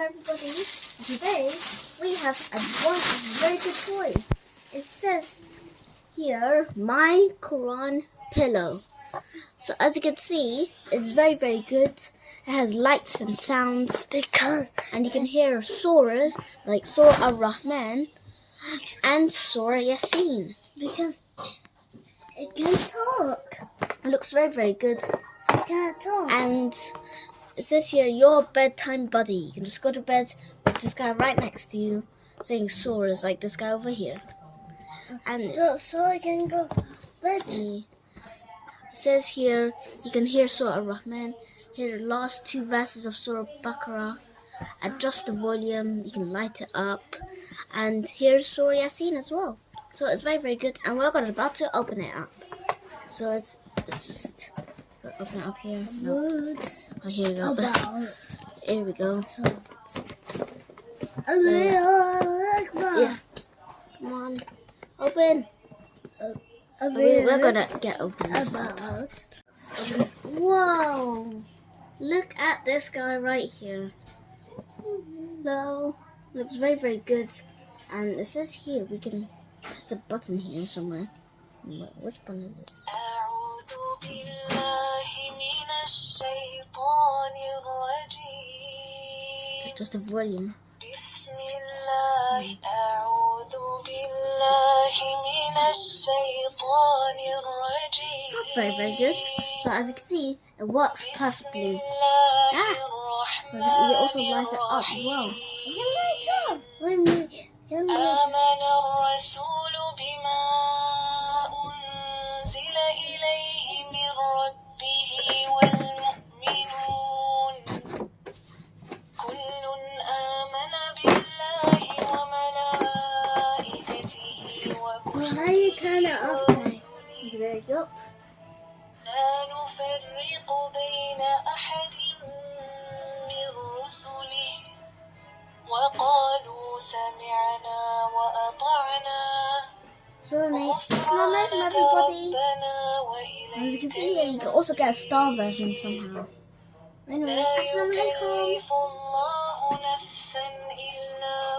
everybody. Today we have a very good toy. It says here, my Quran pillow. So as you can see, it's very good. It has lights and sounds, and you can hear surahs like Surah Ar Rahman and Surah Yaseen. Because it can talk. It looks very good. So it can talk. And it says here, your bedtime buddy. You can just go to bed with this guy right next to you, saying surahs like this guy over here. And so I can go bed. see, it says here, you can hear Surah Ar Rahman, hear the last two verses of Surah Baqarah, adjust the volume, you can light it up, and here's Surah Yaseen as well. So it's very good, and we're about to open it up. So it's just open it up here. No. Oh, here we go. Here we go. Yeah. Come on. Open. We're gonna get open this one. Whoa! Look at this guy right here. Hello. Looks very good. And it says here we can press a button here somewhere. Which button is this? Just the volume. That's very good. So as you can see, it works perfectly. You also light it up as well. You can light up. So how do you turn it off then? There you go. So Assalamualaikum everybody. As you can see here, you can also get a star version somehow. Anyway, Assalamualaikum.